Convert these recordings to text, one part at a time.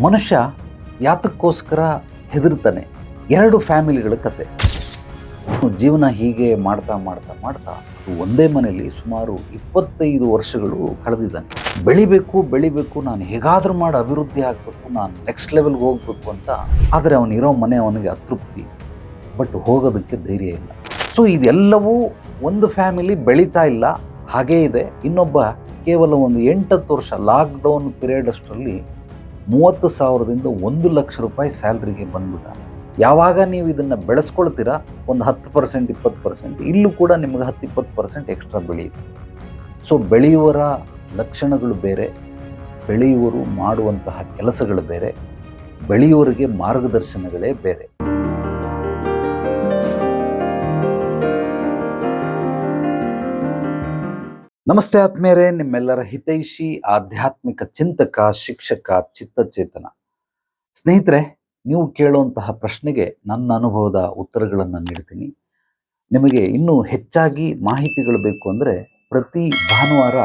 ಮನುಷ್ಯ ಯಾತಕ್ಕೋಸ್ಕರ ಹೆದರ್ತಾನೆ? ಎರಡು ಫ್ಯಾಮಿಲಿಗಳ ಕತೆ. ಜೀವನ ಹೀಗೆ ಮಾಡ್ತಾ ಮಾಡ್ತಾ ಮಾಡ್ತಾ ಅದು ಒಂದೇ ಮನೆಯಲ್ಲಿ ಸುಮಾರು 25 ವರ್ಷಗಳು ಕಳೆದಿದ್ದಾನೆ. ಬೆಳಿಬೇಕು, ನಾನು ಹೇಗಾದರೂ ಮಾಡಿ ಅಭಿವೃದ್ಧಿ ಆಗಬೇಕು, ನಾನು ನೆಕ್ಸ್ಟ್ ಲೆವೆಲ್ಗೆ ಹೋಗಬೇಕು ಅಂತ. ಆದರೆ ಅವನಿರೋ ಮನೆ ಅವನಿಗೆ ಅತೃಪ್ತಿ, ಬಟ್ ಹೋಗೋದಕ್ಕೆ ಧೈರ್ಯ ಇಲ್ಲ. ಸೊ ಇದೆಲ್ಲವೂ ಒಂದು ಫ್ಯಾಮಿಲಿ ಬೆಳೀತಾ ಇಲ್ಲ, ಹಾಗೇ ಇದೆ. ಇನ್ನೊಬ್ಬ ಕೇವಲ ಒಂದು 8-10 ವರ್ಷ ಲಾಕ್ಡೌನ್ ಪೀರಿಯಡ್ ಅಷ್ಟರಲ್ಲಿ 30,000ದಿಂದ 1 ಲಕ್ಷ ರೂಪಾಯಿ ಸ್ಯಾಲ್ರಿಗೆ ಬಂದ್ಬಿಟ್ಟ. ಯಾವಾಗ ನೀವು ಇದನ್ನು ಬೆಳೆಸ್ಕೊಳ್ತೀರಾ, ಒಂದು 10%, 20%, ಇಲ್ಲೂ ಕೂಡ ನಿಮಗೆ 10-20% ಎಕ್ಸ್ಟ್ರಾ ಬೆಳೆಯುತ್ತೆ. ಸೊ ಬೆಳೆಯುವರ ಲಕ್ಷಣಗಳು ಬೇರೆ, ಬೆಳೆಯುವರು ಮಾಡುವಂತಹ ಕೆಲಸಗಳು ಬೇರೆ, ಬೆಳೆಯುವರಿಗೆ ಮಾರ್ಗದರ್ಶನಗಳೇ ಬೇರೆ. ನಮಸ್ತೆ ಆತ್ಮೇರೆ, ನಿಮ್ಮೆಲ್ಲರ ಹಿತೈಷಿ ಆಧ್ಯಾತ್ಮಿಕ ಚಿಂತಕ, ಶಿಕ್ಷಕ, ಚಿತ್ತಚೇತನ ಸ್ನೇಹಿತರೆ, ನೀವು ಕೇಳುವಂತಹ ಪ್ರಶ್ನೆಗೆ ನನ್ನ ಅನುಭವದ ಉತ್ತರಗಳನ್ನು ನೀಡ್ತೀನಿ. ನಿಮಗೆ ಇನ್ನೂ ಹೆಚ್ಚಾಗಿ ಮಾಹಿತಿಗಳು ಬೇಕು ಅಂದರೆ ಪ್ರತಿ ಭಾನುವಾರ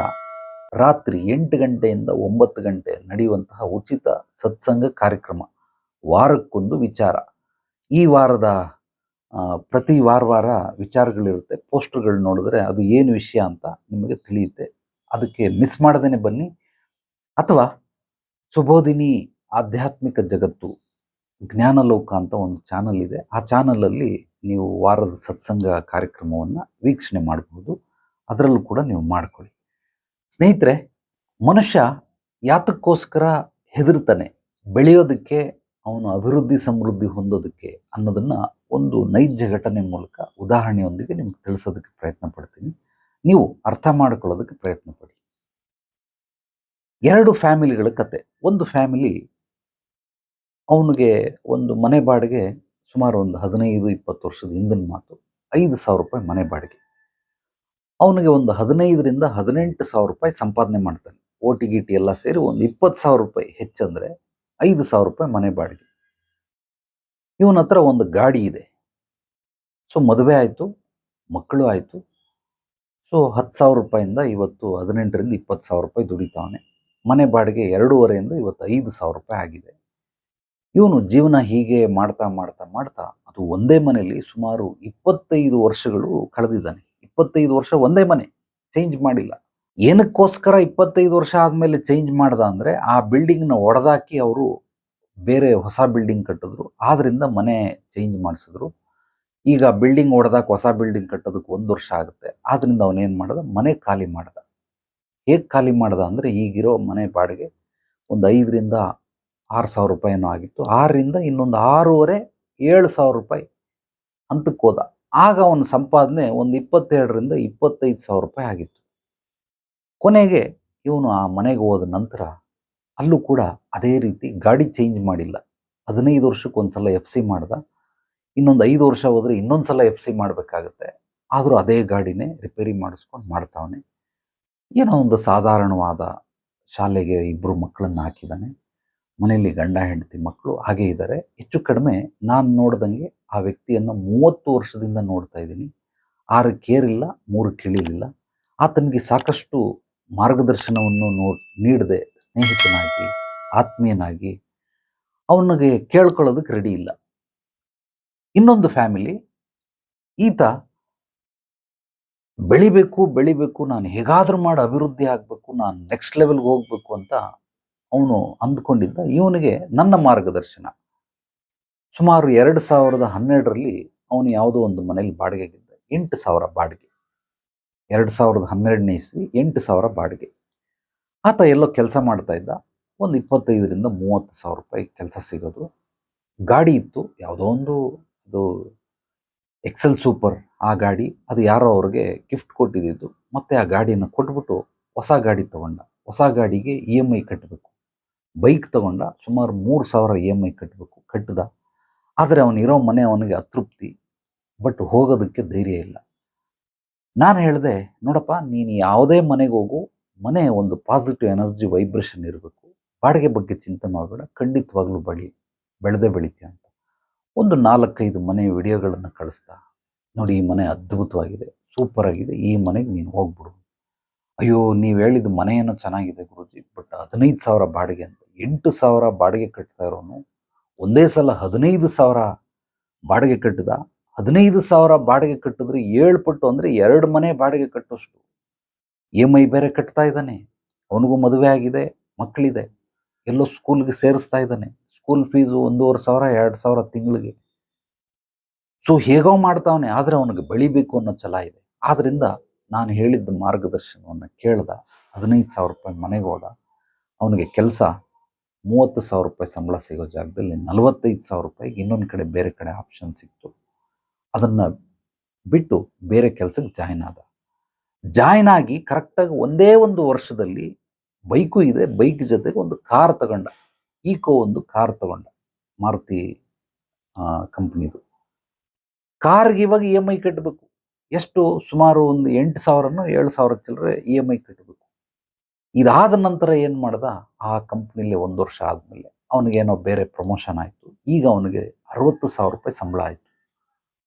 ರಾತ್ರಿ 8 ಗಂಟೆಯಿಂದ 9 ಗಂಟೆ ನಡೆಯುವಂತಹ ಉಚಿತ ಸತ್ಸಂಗ ಕಾರ್ಯಕ್ರಮ, ವಾರಕ್ಕೊಂದು ವಿಚಾರ. ಈ ವಾರದ ಪ್ರತಿ ವಾರ ವಿಚಾರಗಳಿರುತ್ತೆ. ಪೋಸ್ಟರ್ಗಳು ನೋಡಿದ್ರೆ ಅದು ಏನು ವಿಷಯ ಅಂತ ನಿಮಗೆ ತಿಳಿಯುತ್ತೆ. ಅದಕ್ಕೆ ಮಿಸ್ ಮಾಡದೇನೆ ಬನ್ನಿ. ಅಥವಾ ಸುಬೋಧಿನಿ ಆಧ್ಯಾತ್ಮಿಕ ಜಗತ್ತು ಜ್ಞಾನಲೋಕ ಅಂತ ಒಂದು ಚಾನಲ್ ಇದೆ. ಆ ಚಾನಲಲ್ಲಿ ನೀವು ವಾರದ ಸತ್ಸಂಗ ಕಾರ್ಯಕ್ರಮವನ್ನು ವೀಕ್ಷಣೆ ಮಾಡಬಹುದು. ಅದರಲ್ಲೂ ಕೂಡ ನೀವು ಮಾಡ್ಕೊಳ್ಳಿ. ಸ್ನೇಹಿತರೆ, ಮನುಷ್ಯ ಯಾತಕ್ಕೋಸ್ಕರ ಹೆದರ್ತಾನೆ? ಬೆಳೆಯೋದಕ್ಕೆ, ಅವನು ಅಭಿವೃದ್ಧಿ ಸಮೃದ್ಧಿ ಹೊಂದೋದಕ್ಕೆ ಅನ್ನೋದನ್ನು ಒಂದು ನೈಜ ಘಟನೆ ಮೂಲಕ, ಉದಾಹರಣೆಯೊಂದಿಗೆ ನಿಮ್ಗೆ ತಿಳಿಸೋದಕ್ಕೆ ಪ್ರಯತ್ನ ಪಡ್ತೀನಿ. ನೀವು ಅರ್ಥ ಮಾಡ್ಕೊಳ್ಳೋದಕ್ಕೆ ಪ್ರಯತ್ನ ಪಡಿ. 2 ಫ್ಯಾಮಿಲಿಗಳ ಕತೆ. ಒಂದು ಫ್ಯಾಮಿಲಿ, ಅವನಿಗೆ ಒಂದು ಮನೆ ಬಾಡಿಗೆ ಸುಮಾರು ಒಂದು 15-20 ವರ್ಷದ ಹಿಂದಿನ ಮಾತು, 5,000 ರೂಪಾಯಿ ಮನೆ ಬಾಡಿಗೆ. ಅವನಿಗೆ ಒಂದು 15ರಿಂದ 18,000 ರೂಪಾಯಿ ಸಂಪಾದನೆ ಮಾಡ್ತಾನೆ. ಓಟಿ ಗೀಟಿ ಎಲ್ಲ ಸೇರಿ ಒಂದು 20,000 ರೂಪಾಯಿ ಹೆಚ್ಚಂದರೆ 5,000 ರೂಪಾಯಿ ಮನೆ ಬಾಡಿಗೆ. ಇವನ ಹತ್ರ ಒಂದು ಗಾಡಿ ಇದೆ. ಸೊ ಮದುವೆ ಆಯಿತು, ಮಕ್ಕಳು ಆಯಿತು. ಸೊ 10,000 ರೂಪಾಯಿಂದ ಇವತ್ತು 18ರಿಂದ 20,000 ರೂಪಾಯಿ ದುಡಿತಾವನೆ. ಮನೆ ಬಾಡಿಗೆ 2.5ರಿಂದ ಇವತ್ತು 5,000 ರೂಪಾಯಿ ಆಗಿದೆ. ಇವನು ಜೀವನ ಹೀಗೆ ಮಾಡ್ತಾ ಮಾಡ್ತಾ ಮಾಡ್ತಾ ಅದು ಒಂದೇ ಮನೆಯಲ್ಲಿ ಸುಮಾರು 25 ವರ್ಷಗಳು ಕಳೆದಿದ್ದಾನೆ. 25 ವರ್ಷ ಒಂದೇ ಮನೆ, ಚೇಂಜ್ ಮಾಡಿಲ್ಲ. ಏನಕ್ಕೋಸ್ಕರ 25 ವರ್ಷ ಆದಮೇಲೆ ಚೇಂಜ್ ಮಾಡ್ದ ಅಂದರೆ, ಆ ಬಿಲ್ಡಿಂಗ್ನ ಒಡೆದಾಕಿ ಅವರು ಬೇರೆ ಹೊಸ ಬಿಲ್ಡಿಂಗ್ ಕಟ್ಟಿದ್ರು. ಆದ್ರಿಂದ ಮನೆ ಚೇಂಜ್ ಮಾಡಿಸಿದ್ರು. ಈಗ ಬಿಲ್ಡಿಂಗ್ ಹೊಡೆದಾಕ ಹೊಸ ಬಿಲ್ಡಿಂಗ್ ಕಟ್ಟೋದಕ್ಕೆ 1 ವರ್ಷ ಆಗುತ್ತೆ. ಆದ್ರಿಂದ ಅವನೇನು ಮಾಡ್ದ, ಮನೆ ಖಾಲಿ ಮಾಡ್ದ. ಹೇಗೆ ಖಾಲಿ ಮಾಡ್ದ ಅಂದರೆ, ಈಗಿರೋ ಮನೆ ಬಾಡಿಗೆ ಒಂದು 5ರಿಂದ 6,000 ರೂಪಾಯಿನೂ ಆಗಿತ್ತು. 6ರಿಂದ ಇನ್ನೊಂದು 6,500-7,000 ರೂಪಾಯಿ ಹಂತಕ್ಕೆ ಹೋದ. ಆಗ ಅವನ ಸಂಪಾದನೆ ಒಂದು 22ರಿಂದ 25,000 ರೂಪಾಯಿ ಆಗಿತ್ತು. ಕೊನೆಗೆ ಇವನು ಆ ಮನೆಗೆ ಹೋದ ನಂತರ ಅಲ್ಲೂ ಕೂಡ ಅದೇ ರೀತಿ ಗಾಡಿ ಚೇಂಜ್ ಮಾಡಿಲ್ಲ. 15 ವರ್ಷಕ್ಕೆ ಒಂದ್ಸಲ FC ಮಾಡ್ದ. ಇನ್ನೊಂದು 5 ವರ್ಷ ಹೋದರೆ ಇನ್ನೊಂದು ಸಲ FC ಮಾಡಬೇಕಾಗತ್ತೆ. ಆದರೂ ಅದೇ ಗಾಡಿನೇ ರಿಪೇರಿ ಮಾಡಿಸ್ಕೊಂಡು ಮಾಡ್ತಾವನೆ. ಏನೋ ಒಂದು ಸಾಧಾರಣವಾದ ಶಾಲೆಗೆ 2 ಮಕ್ಕಳನ್ನು ಹಾಕಿದ್ದಾನೆ. ಮನೆಯಲ್ಲಿ ಗಂಡ ಹೆಂಡತಿ ಮಕ್ಕಳು ಹಾಗೇ ಇದ್ದಾರೆ. ಹೆಚ್ಚು ಕಡಿಮೆ ನಾನು ನೋಡ್ದಂಗೆ ಆ ವ್ಯಕ್ತಿಯನ್ನು 30 ವರ್ಷದಿಂದ ನೋಡ್ತಾ ಇದ್ದೀನಿ. 6 ಕೇರಿಲ್ಲ, 3 ಕಿಳಿಲಿಲ್ಲ. ಆತನಿಗೆ ಸಾಕಷ್ಟು ಮಾರ್ಗದರ್ಶನವನ್ನು ನೀಡದೆ ಸ್ನೇಹಿತನಾಗಿ, ಆತ್ಮೀಯನಾಗಿ ಅವನಿಗೆ ಕೇಳ್ಕೊಳ್ಳೋದಕ್ಕೆ ರೆಡಿ ಇಲ್ಲ. ಇನ್ನೊಂದು ಫ್ಯಾಮಿಲಿ, ಈತ ಬೆಳಿಬೇಕು, ನಾನು ಹೇಗಾದರೂ ಮಾಡಿ ಅಭಿವೃದ್ಧಿ ಆಗಬೇಕು, ನಾನು ನೆಕ್ಸ್ಟ್ ಲೆವೆಲ್ಗೆ ಹೋಗಬೇಕು ಅಂತ ಅವನು ಅಂದ್ಕೊಂಡಿದ್ದ. ಇವನಿಗೆ ನನ್ನ ಮಾರ್ಗದರ್ಶನ. ಸುಮಾರು 2012ರಲ್ಲಿ ಅವನು ಯಾವುದೋ ಒಂದು ಮನೇಲಿ ಬಾಡಿಗೆಗಿದ್ದ. 8,000 ಬಾಡಿಗೆ. 2012ನೇ ಇಸ್ವಿ, 8,000 ಬಾಡಿಗೆ. ಆತ ಎಲ್ಲೋ ಕೆಲಸ ಮಾಡ್ತಾ ಇದ್ದ. ಒಂದು 25ರಿಂದ 30,000 ರೂಪಾಯಿ ಕೆಲಸ ಸಿಗೋದು. ಗಾಡಿ ಇತ್ತು, ಯಾವುದೋ ಒಂದು, ಅದು ಎಕ್ಸೆಲ್ ಸೂಪರ್ ಆ ಗಾಡಿ. ಅದು ಯಾರೋ ಅವ್ರಿಗೆ ಗಿಫ್ಟ್ ಕೊಟ್ಟಿದ್ದು. ಮತ್ತೆ ಆ ಗಾಡಿಯನ್ನು ಕೊಟ್ಬಿಟ್ಟು ಹೊಸ ಗಾಡಿ ತಗೊಂಡ. ಹೊಸ ಗಾಡಿಗೆ EMI ಕಟ್ಟಬೇಕು. ಬೈಕ್ ತಗೊಂಡ, ಸುಮಾರು 3,000 EMI ಕಟ್ಟಿದ. ಆದರೆ ಅವನಿರೋ ಮನೆ ಅವನಿಗೆ ಅತೃಪ್ತಿ, ಬಟ್ ಹೋಗೋದಕ್ಕೆ ಧೈರ್ಯ ಇಲ್ಲ. ನಾನು ಹೇಳಿದೆ, ನೋಡಪ್ಪ, ನೀನು ಯಾವುದೇ ಮನೆಗೆ ಹೋಗು, ಮನೆ ಒಂದು ಪಾಸಿಟಿವ್ ಎನರ್ಜಿ ವೈಬ್ರೇಷನ್ ಇರಬೇಕು. ಬಾಡಿಗೆ ಬಗ್ಗೆ ಚಿಂತೆ ಮಾಡಬೇಡ, ಖಂಡಿತವಾಗ್ಲೂ ಬೆಳೆದೇ ಬೆಳಿತೀಯ ಅಂತ ಒಂದು 4-5 ಮನೆ ವಿಡಿಯೋಗಳನ್ನು ಕಳಿಸ್ತಾ, ನೋಡಿ ಈ ಮನೆ ಅದ್ಭುತವಾಗಿದೆ, ಸೂಪರ್ ಆಗಿದೆ, ಈ ಮನೆಗೆ ನೀನು ಹೋಗ್ಬಿಡು. ಅಯ್ಯೋ, ನೀವು ಹೇಳಿದ ಮನೆ ಏನೋ ಚೆನ್ನಾಗಿದೆ ಗುರೂಜಿ, ಬಟ್ 15,000 ಬಾಡಿಗೆ ಅಂತ. 8,000 ಬಾಡಿಗೆ ಕಟ್ತಾ ಇರೋನು ಒಂದೇ ಸಲ 15,000 ಬಾಡಿಗೆ ಕಟ್ಟಿದ. 15,000 ಬಾಡಿಗೆ ಕಟ್ಟಿದ್ರೆ 7 ಪಟ್ಟು ಅಂದರೆ 2 ಮನೆ ಬಾಡಿಗೆ ಕಟ್ಟೋಷ್ಟು. EMI ಬೇರೆ ಕಟ್ತಾ ಇದ್ದಾನೆ. ಅವನಿಗೂ ಮದುವೆ ಆಗಿದೆ, ಮಕ್ಕಳಿದೆ, ಎಲ್ಲೋ ಸ್ಕೂಲ್ಗೆ ಸೇರಿಸ್ತಾ ಇದ್ದಾನೆ. ಸ್ಕೂಲ್ ಫೀಸು 1,500 2,000 ತಿಂಗಳಿಗೆ. ಸೊ ಹೇಗೋ ಮಾಡ್ತಾವನೆ, ಆದರೆ ಅವನಿಗೆ ಬೆಳಿಬೇಕು ಅನ್ನೋ ಛಲ ಇದೆ. ಆದ್ದರಿಂದ ನಾನು ಹೇಳಿದ್ದ ಮಾರ್ಗದರ್ಶನವನ್ನು ಕೇಳ್ದ. 15,000 ರೂಪಾಯಿ ಮನೆಗೆ ಹೋದ. ಅವನಿಗೆ ಕೆಲಸ 30,000 ರೂಪಾಯಿ ಸಂಬಳ ಸಿಗೋ ಜಾಗದಲ್ಲಿ 45,000 ರೂಪಾಯಿ ಇನ್ನೊಂದು ಕಡೆ ಬೇರೆ ಕಡೆ ಆಪ್ಷನ್ ಸಿಕ್ತು. ಅದನ್ನು ಬಿಟ್ಟು ಬೇರೆ ಕೆಲಸಕ್ಕೆ ಜಾಯ್ನ್ ಆದ. ಜಾಯ್ನ್ ಆಗಿ ಕರೆಕ್ಟಾಗಿ ಒಂದೇ ಒಂದು ವರ್ಷದಲ್ಲಿ ಬೈಕು ಇದೆ, ಬೈಕ್ ಜೊತೆಗೆ ಒಂದು ಕಾರ್ ತಗೊಂಡ. ಈಕೋ ಒಂದು ಕಾರ್ ತಗೊಂಡ, ಮಾರುತಿ ಕಂಪ್ನಿದು. ಕಾರ್ಗೆ ಇವಾಗ EMI ಕಟ್ಟಬೇಕು. ಎಷ್ಟು? ಸುಮಾರು ಒಂದು 8,000ನೋ 7,000 ಚಿಲ್ಲರೆ EMI ಕಟ್ಟಬೇಕು. ಇದಾದ ನಂತರ ಏನು ಮಾಡ್ದ, ಆ ಕಂಪ್ನಿಲಿ 1 ವರ್ಷ ಆದಮೇಲೆ ಅವನಿಗೇನೋ ಬೇರೆ ಪ್ರಮೋಷನ್ ಆಯಿತು. ಈಗ ಅವನಿಗೆ 60,000 ರೂಪಾಯಿ ಸಂಬಳ ಆಯಿತು.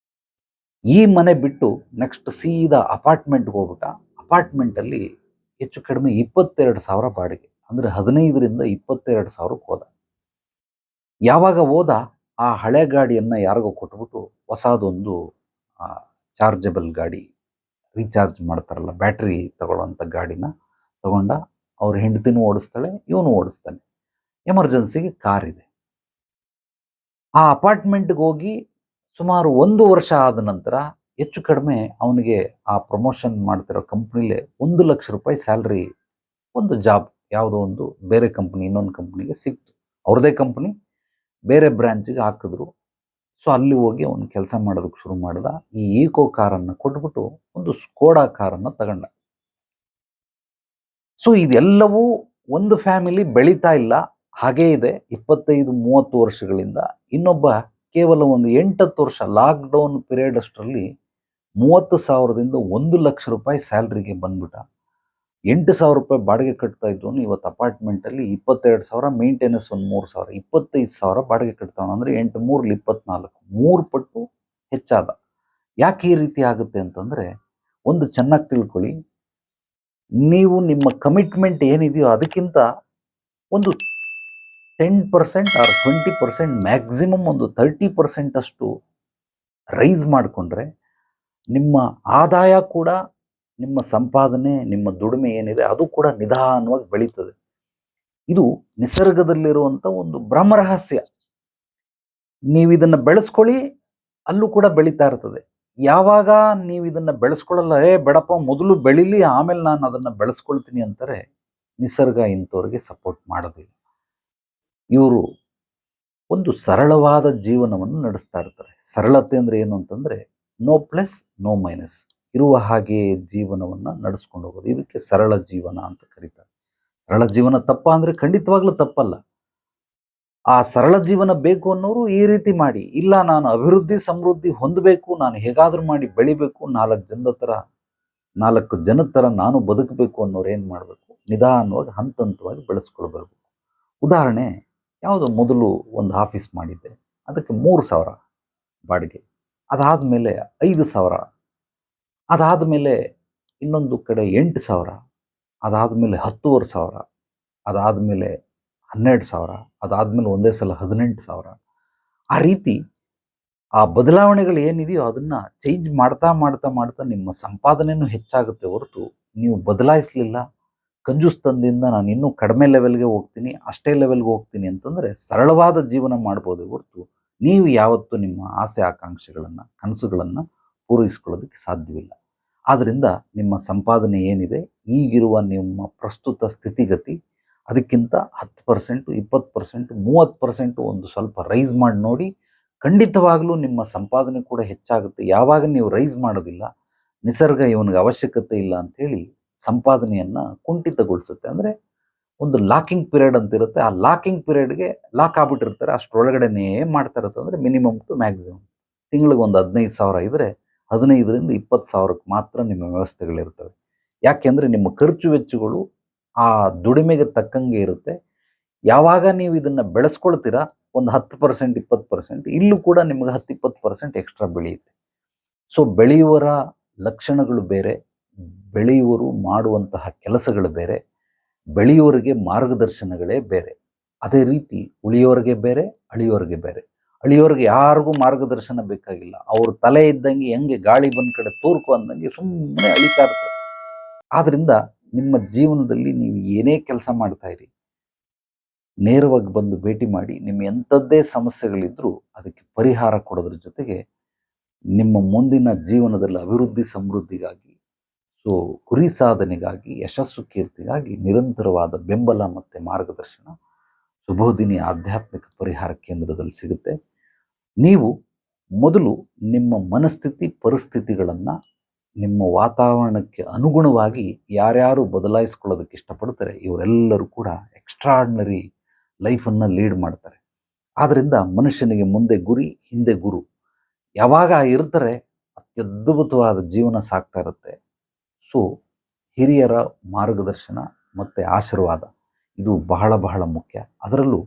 ಈ ಮನೆ ಬಿಟ್ಟು ನೆಕ್ಸ್ಟ್ ಸೀದಾ ಅಪಾರ್ಟ್ಮೆಂಟ್ಗೆ ಹೋಗ್ಬಿಟ್ಟ. ಅಪಾರ್ಟ್ಮೆಂಟಲ್ಲಿ ಹೆಚ್ಚು ಕಡಿಮೆ 22,000 ಬಾಡಿಗೆ, ಅಂದರೆ 15ರಿಂದ 22,000ಕ್ಕೆ ಹೋದ. ಯಾವಾಗ ಹೋದ, ಆ ಹಳೆ ಗಾಡಿಯನ್ನು ಯಾರಿಗೋ ಕೊಟ್ಬಿಟ್ಟು ಹೊಸದೊಂದು ಚಾರ್ಜಬಲ್ ಗಾಡಿ, ರೀಚಾರ್ಜ್ ಮಾಡ್ತಾರಲ್ಲ, ಬ್ಯಾಟ್ರಿ ತಗೊಳ್ಳೋವಂಥ ಗಾಡಿನ ತಗೊಂಡ. ಅವ್ರ ಹೆಂಡತಿನೂ ಓಡಿಸ್ತಾಳೆ, ಇವನು ಓಡಿಸ್ತಾನೆ. ಎಮರ್ಜೆನ್ಸಿಗೆ ಕಾರ್ ಇದೆ. ಆ ಅಪಾರ್ಟ್ಮೆಂಟ್ಗೆ ಹೋಗಿ ಸುಮಾರು 1 ವರ್ಷ ಆದ ನಂತರ ಹೆಚ್ಚು ಕಡಿಮೆ ಅವನಿಗೆ ಆ ಪ್ರಮೋಷನ್ ಮಾಡ್ತಿರೋ ಕಂಪ್ನಿಲೇ 1 ಲಕ್ಷ ರೂಪಾಯಿ ಸ್ಯಾಲ್ರಿ, ಒಂದು ಜಾಬ್ ಯಾವುದೋ ಒಂದು ಬೇರೆ ಕಂಪ್ನಿ, ಇನ್ನೊಂದು ಕಂಪ್ನಿಗೆ ಸಿಕ್ತು. ಅವ್ರದ್ದೇ ಕಂಪ್ನಿ, ಬೇರೆ ಬ್ರ್ಯಾಂಚಿಗೆ ಹಾಕಿದ್ರು. ಸೊ ಅಲ್ಲಿ ಹೋಗಿ ಅವನು ಕೆಲಸ ಮಾಡೋದಕ್ಕೆ ಶುರು ಮಾಡ್ದ. ಈ ಈಕೋ ಕಾರನ್ನು ಕೊಟ್ಬಿಟ್ಟು ಒಂದು ಸ್ಕೋಡಾ ಕಾರನ್ನು ತಗೊಂಡ. ಸೊ ಇದೆಲ್ಲವೂ ಒಂದು ಫ್ಯಾಮಿಲಿ ಬೆಳೀತಾ ಇಲ್ಲ, ಹಾಗೇ ಇದೆ 25-30 ವರ್ಷಗಳಿಂದ. ಇನ್ನೊಬ್ಬ ಕೇವಲ ಒಂದು 8-10 ವರ್ಷ ಲಾಕ್ಡೌನ್ ಪೀರಿಯಡ್ ಅಷ್ಟರಲ್ಲಿ 30,000ದಿಂದ 1 ಲಕ್ಷ ರೂಪಾಯಿ ಸ್ಯಾಲ್ರಿಗೆ ಬಂದ್ಬಿಟ್ಟ. 8,000 ರೂಪಾಯಿ ಬಾಡಿಗೆ ಕಟ್ತಾ ಇದ್ದವನು ಇವತ್ತು ಅಪಾರ್ಟ್ಮೆಂಟಲ್ಲಿ 22,000, ಮೇಂಟೆನೆನ್ಸ್ ಒಂದು 3,000, 25,000 ಬಾಡಿಗೆ ಕಟ್ತಾವನು. ಅಂದರೆ 8 3 24, 3 ಪಟ್ಟು ಹೆಚ್ಚಾದ. ಯಾಕೆ ಈ ರೀತಿ ಆಗುತ್ತೆ ಅಂತಂದರೆ, ಒಂದು ಚೆನ್ನಾಗಿ ತಿಳ್ಕೊಳ್ಳಿ, ನೀವು ನಿಮ್ಮ ಕಮಿಟ್ಮೆಂಟ್ ಏನಿದೆಯೋ ಅದಕ್ಕಿಂತ ಒಂದು 10% ಆರ್ 20%, ಮ್ಯಾಕ್ಸಿಮಮ್ ಒಂದು 30% ಅಷ್ಟು ರೈಸ್ ಮಾಡಿಕೊಂಡ್ರೆ ನಿಮ್ಮ ಆದಾಯ ಕೂಡ, ನಿಮ್ಮ ಸಂಪಾದನೆ, ನಿಮ್ಮ ದುಡಿಮೆ ಏನಿದೆ ಅದು ಕೂಡ ನಿಧಾನವಾಗಿ ಬೆಳೀತದೆ. ಇದು ನಿಸರ್ಗದಲ್ಲಿರುವಂಥ ಒಂದು ಬ್ರಹ್ಮರಹಸ್ಯ. ನೀವು ಇದನ್ನು ಬೆಳೆಸ್ಕೊಳ್ಳಿ, ಅಲ್ಲೂ ಕೂಡ ಬೆಳೀತಾ ಇರ್ತದೆ. ಯಾವಾಗ ನೀವು ಇದನ್ನು ಬೆಳೆಸ್ಕೊಳ್ಳಲ್ಲ, ಬೇಡಪ್ಪ ಮೊದಲು ಬೆಳೀಲಿ ಆಮೇಲೆ ನಾನು ಅದನ್ನು ಬೆಳೆಸ್ಕೊಳ್ತೀನಿ ಅಂತಾರೆ, ನಿಸರ್ಗ ಇಂಥವ್ರಿಗೆ ಸಪೋರ್ಟ್ ಮಾಡೋದಿಲ್ಲ. ಇವರು ಒಂದು ಸರಳವಾದ ಜೀವನವನ್ನು ನಡೆಸ್ತಾ ಇರ್ತಾರೆ. ಸರಳತೆ ಅಂದರೆ ಏನು ಅಂತಂದರೆ, ನೋ ಪ್ಲಸ್ ನೋ ಮೈನಸ್, ಇರುವ ಹಾಗೆ ಜೀವನವನ್ನು ನಡೆಸ್ಕೊಂಡು ಹೋಗೋದು. ಇದಕ್ಕೆ ಸರಳ ಜೀವನ ಅಂತ ಕರೀತಾರೆ. ಸರಳ ಜೀವನ ತಪ್ಪ ಅಂದರೆ ಖಂಡಿತವಾಗ್ಲೂ ತಪ್ಪಲ್ಲ. ಆ ಸರಳ ಜೀವನ ಬೇಕು ಅನ್ನೋರು ಈ ರೀತಿ ಮಾಡಿ, ಇಲ್ಲ ನಾನು ಅಭಿವೃದ್ಧಿ ಸಮೃದ್ಧಿ ಹೊಂದಬೇಕು, ನಾನು ಹೇಗಾದರೂ ಮಾಡಿ ಬೆಳಿಬೇಕು, 4 ಜನದ ಥರ ನಾನು ಬದುಕಬೇಕು ಅನ್ನೋರು ಏನು ಮಾಡಬೇಕು, ನಿಧಾನವಾಗಿ ಹಂತ ಹಂತವಾಗಿ ಬೆಳೆಸ್ಕೊಳ್ಬೇಕು. ಉದಾಹರಣೆ, ಯಾವುದೋ ಮೊದಲು ಒಂದು ಆಫೀಸ್ ಮಾಡಿದ್ದೆ, ಅದಕ್ಕೆ 3,000 ಬಾಡಿಗೆ, ಅದಾದಮೇಲೆ 5,000, ಅದಾದಮೇಲೆ ಇನ್ನೊಂದು ಕಡೆ 8,000, ಅದಾದಮೇಲೆ 10,500, ಅದಾದಮೇಲೆ 12,000, ಅದಾದಮೇಲೆ ಒಂದೇ ಸಲ 18,000. ಆ ರೀತಿ ಆ ಬದಲಾವಣೆಗಳು ಏನಿದೆಯೋ ಅದನ್ನು ಚೇಂಜ್ ಮಾಡ್ತಾ ಮಾಡ್ತಾ ಮಾಡ್ತಾ ನಿಮ್ಮ ಸಂಪಾದನೆಯೂ ಹೆಚ್ಚಾಗುತ್ತೆ ಹೊರತು ನೀವು ಬದಲಾಯಿಸಲಿಲ್ಲ, ಕಂಜುಸ್ತನದಿಂದ ನಾನು ಇನ್ನೂ ಕಡಿಮೆ ಲೆವೆಲ್ಗೆ ಹೋಗ್ತೀನಿ, ಅಷ್ಟೇ ಲೆವೆಲ್ಗೆ ಹೋಗ್ತೀನಿ ಅಂತಂದರೆ ಸರಳವಾದ ಜೀವನ ಮಾಡ್ಬೋದೇ ಹೊರತು ನೀವು ಯಾವತ್ತೂ ನಿಮ್ಮ ಆಸೆ ಆಕಾಂಕ್ಷೆಗಳನ್ನು, ಕನಸುಗಳನ್ನು ಪೂರೈಸ್ಕೊಳ್ಳೋದಕ್ಕೆ ಸಾಧ್ಯವಿಲ್ಲ. ಆದ್ದರಿಂದ ನಿಮ್ಮ ಸಂಪಾದನೆ ಏನಿದೆ, ಈಗಿರುವ ನಿಮ್ಮ ಪ್ರಸ್ತುತ ಸ್ಥಿತಿಗತಿ, ಅದಕ್ಕಿಂತ 10%, 20%, 30% ಒಂದು ಸ್ವಲ್ಪ ರೈಸ್ ಮಾಡಿ ನೋಡಿ. ಖಂಡಿತವಾಗಲೂ ನಿಮ್ಮ ಸಂಪಾದನೆ ಕೂಡ ಹೆಚ್ಚಾಗುತ್ತೆ. ಯಾವಾಗ ನೀವು ರೈಸ್ ಮಾಡೋದಿಲ್ಲ, ನಿಸರ್ಗ ಇವನಿಗೆ ಅವಶ್ಯಕತೆ ಇಲ್ಲ ಅಂಥೇಳಿ ಸಂಪಾದನೆಯನ್ನು ಕುಂಠಿತಗೊಳಿಸುತ್ತೆ. ಅಂದರೆ ಒಂದು ಲಾಕಿಂಗ್ ಪೀರಿಯಡ್ ಅಂತ ಇರುತ್ತೆ, ಆ ಲಾಕಿಂಗ್ ಪೀರಿಯಡ್ಗೆ ಲಾಕ್ ಆಗ್ಬಿಟ್ಟಿರ್ತಾರೆ, ಅಷ್ಟರೊಳಗಡೆನೇ ಮಾಡ್ತಾ ಇರುತ್ತೆ. ಅಂದರೆ ಮಿನಿಮಮ್ ಟು ಮ್ಯಾಕ್ಸಿಮಮ್ ತಿಂಗಳಿಗೆ ಒಂದು 15,000 ಇದ್ದರೆ 15ರಿಂದ 20,000ಕ್ಕೆ ಮಾತ್ರ ನಿಮ್ಮ ವ್ಯವಸ್ಥೆಗಳಿರ್ತವೆ. ಯಾಕೆಂದರೆ ನಿಮ್ಮ ಖರ್ಚು ವೆಚ್ಚಗಳು ಆ ದುಡಿಮೆಗೆ ತಕ್ಕಂಗೆ ಇರುತ್ತೆ. ಯಾವಾಗ ನೀವು ಇದನ್ನು ಬೆಳೆಸ್ಕೊಳ್ತೀರಾ, ಒಂದು 10%, 20%, ಇಲ್ಲೂ ಕೂಡ ನಿಮಗೆ 10-20% ಎಕ್ಸ್ಟ್ರಾ ಬೆಳೆಯುತ್ತೆ. ಸೊ ಬೆಳೆಯುವರ ಲಕ್ಷಣಗಳು ಬೇರೆ, ಬೆಳೆಯುವರು ಮಾಡುವಂತಹ ಕೆಲಸಗಳು ಬೇರೆ, ಬೆಳೆಯುವರಿಗೆ ಮಾರ್ಗದರ್ಶನಗಳೇ ಬೇರೆ. ಅದೇ ರೀತಿ ಉಳಿಯೋರಿಗೆ ಬೇರೆ, ಅಳಿಯೋರಿಗೆ ಬೇರೆ. ಅಳಿಯೋರಿಗೆ ಯಾರಿಗೂ ಮಾರ್ಗದರ್ಶನ ಬೇಕಾಗಿಲ್ಲ. ಅವ್ರ ತಲೆ ಇದ್ದಂಗೆ ಹೆಂಗೆ ಗಾಳಿ ಬಂದ ಕಡೆ ತೂರ್ಕು ಅಂದಂಗೆ ಸುಮ್ಮನೆ ಅಳಿತಾ ಇರ್ತಾರೆ. ಆದ್ರಿಂದ ನಿಮ್ಮ ಜೀವನದಲ್ಲಿ ನೀವು ಏನೇ ಕೆಲಸ ಮಾಡ್ತಾ ಇರಿ, ನೇರವಾಗಿ ಬಂದು ಭೇಟಿ ಮಾಡಿ. ನಿಮ್ಮ ಎಂಥದ್ದೇ ಸಮಸ್ಯೆಗಳಿದ್ರೂ ಅದಕ್ಕೆ ಪರಿಹಾರ ಕೊಡೋದ್ರ ಜೊತೆಗೆ ನಿಮ್ಮ ಮುಂದಿನ ಜೀವನದಲ್ಲಿ ಅಭಿವೃದ್ಧಿ ಸಮೃದ್ಧಿಗಾಗಿ, ಸೊ ಗುರಿ ಸಾಧನೆಗಾಗಿ, ಯಶಸ್ಸು ಕೀರ್ತಿಗಾಗಿ ನಿರಂತರವಾದ ಬೆಂಬಲ ಮತ್ತು ಮಾರ್ಗದರ್ಶನ ಸುಬೋಧಿನಿ ಆಧ್ಯಾತ್ಮಿಕ ಪರಿಹಾರ ಕೇಂದ್ರದಲ್ಲಿ ಸಿಗುತ್ತೆ. ನೀವು ಮೊದಲು ನಿಮ್ಮ ಮನಸ್ಥಿತಿ ಪರಿಸ್ಥಿತಿಗಳನ್ನು ನಿಮ್ಮ ವಾತಾವರಣಕ್ಕೆ ಅನುಗುಣವಾಗಿ ಯಾರ್ಯಾರು ಬದಲಾಯಿಸ್ಕೊಳ್ಳೋದಕ್ಕೆ ಇಷ್ಟಪಡ್ತಾರೆ ಇವರೆಲ್ಲರೂ ಕೂಡ ಎಕ್ಸ್ಟ್ರಾರ್ಡಿನರಿ ಲೈಫನ್ನು ಲೀಡ್ ಮಾಡ್ತಾರೆ. ಆದ್ದರಿಂದ ಮನುಷ್ಯನಿಗೆ ಮುಂದೆ ಗುರಿ, ಹಿಂದೆ ಗುರು ಯಾವಾಗ ಇರ್ತಾರೆ ಅತ್ಯದ್ಭುತವಾದ ಜೀವನ ಸಾಗ್ತಾ ಇರುತ್ತೆ. ಸೊ ಹಿರಿಯರ ಮಾರ್ಗದರ್ಶನ ಮತ್ತು ಆಶೀರ್ವಾದ ಇದು ಬಹಳ ಬಹಳ ಮುಖ್ಯ. ಅದರಲ್ಲೂ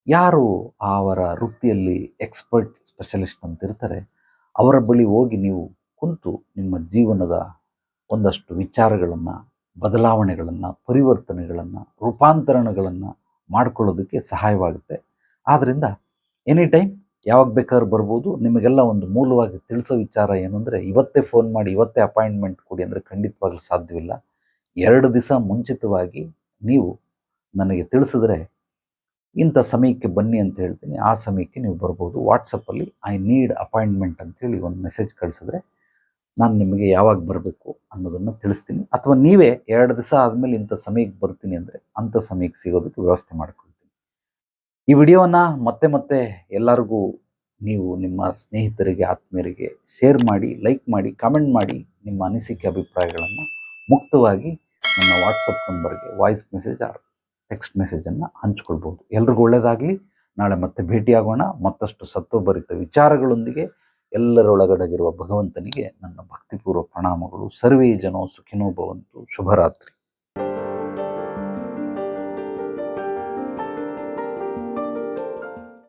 ಯಾರು ಅವರ ವೃತ್ತಿಯಲ್ಲಿ ಎಕ್ಸ್ಪರ್ಟ್ ಸ್ಪೆಷಲಿಸ್ಟ್ ಅಂತಿರ್ತಾರೆ ಅವರ ಬಳಿ ಹೋಗಿ ನೀವು ಕುಂತು ನಿಮ್ಮ ಜೀವನದ ಒಂದಷ್ಟು ವಿಚಾರಗಳನ್ನು, ಬದಲಾವಣೆಗಳನ್ನು, ಪರಿವರ್ತನೆಗಳನ್ನು, ರೂಪಾಂತರಣಗಳನ್ನು ಮಾಡ್ಕೊಳ್ಳೋದಕ್ಕೆ ಸಹಾಯವಾಗುತ್ತೆ. ಆದ್ದರಿಂದ ಎನಿ ಟೈಮ್ ಯಾವಾಗ ಬೇಕಾದ್ರೂ ಬರ್ಬೋದು. ನಿಮಗೆಲ್ಲ ಒಂದು ಮೂಲವಾಗಿ ತಿಳಿಸೋ ವಿಚಾರ ಏನು ಅಂದರೆ, ಇವತ್ತೇ ಫೋನ್ ಮಾಡಿ ಇವತ್ತೇ ಅಪಾಯಿಂಟ್ಮೆಂಟ್ ಕೊಡಿ ಅಂದರೆ ಖಂಡಿತವಾಗ್ಲೂ ಸಾಧ್ಯವಿಲ್ಲ. 2 ದಿವಸ ಮುಂಚಿತವಾಗಿ ನೀವು ನನಗೆ ತಿಳಿಸಿದ್ರೆ ಇಂಥ ಸಮಯಕ್ಕೆ ಬನ್ನಿ ಅಂತ ಹೇಳ್ತೀನಿ, ಆ ಸಮಯಕ್ಕೆ ನೀವು ಬರ್ಬೋದು. ವಾಟ್ಸಪ್ಪಲ್ಲಿ ಐ ನೀಡ್ ಅಪಾಯಿಂಟ್ಮೆಂಟ್ ಅಂತೇಳಿ ಒಂದು ಮೆಸೇಜ್ ಕಳಿಸಿದ್ರೆ ನಾನು ನಿಮಗೆ ಯಾವಾಗ ಬರಬೇಕು ಅನ್ನೋದನ್ನು ತಿಳಿಸ್ತೀನಿ. ಅಥವಾ ನೀವೇ 2 ದಿವಸ ಆದಮೇಲೆ ಇಂಥ ಸಮಯಕ್ಕೆ ಬರ್ತೀನಿ ಅಂದರೆ ಅಂಥ ಸಮಯಕ್ಕೆ ಸಿಗೋದಕ್ಕೆ ವ್ಯವಸ್ಥೆ ಮಾಡ್ಕೊಳ್ತೀನಿ. ಈ ವಿಡಿಯೋನ ಮತ್ತೆ ಮತ್ತೆ ಎಲ್ಲರಿಗೂ ನೀವು ನಿಮ್ಮ ಸ್ನೇಹಿತರಿಗೆ, ಆತ್ಮೀಯರಿಗೆ ಶೇರ್ ಮಾಡಿ, ಲೈಕ್ ಮಾಡಿ, ಕಾಮೆಂಟ್ ಮಾಡಿ. ನಿಮ್ಮ ಅನಿಸಿಕೆ ಅಭಿಪ್ರಾಯಗಳನ್ನು ಮುಕ್ತವಾಗಿ ನನ್ನ ವಾಟ್ಸಪ್ ನಂಬರ್ಗೆ ವಾಯ್ಸ್ ಮೆಸೇಜ್ ಆರ್ ಟೆಕ್ಸ್ಟ್ ಮೆಸೇಜನ್ನು ಹಂಚ್ಕೊಳ್ಬೋದು. ಎಲ್ರಿಗೂ ಒಳ್ಳೆಯದಾಗಲಿ. ನಾಳೆ ಮತ್ತೆ ಭೇಟಿಯಾಗೋಣ ಮತ್ತಷ್ಟು ಸತ್ವಭರಿತ ವಿಚಾರಗಳೊಂದಿಗೆ. ಎಲ್ಲರೊಳಗಡೆಗಿರುವ ಭಗವಂತನಿಗೆ ನನ್ನ ಭಕ್ತಿಪೂರ್ವ ಪ್ರಣಾಮಗಳು. ಸರ್ವೇ ಜನೋ ಸುಖಿನೋ ಭವಂತು. ಶುಭರಾತ್ರಿ.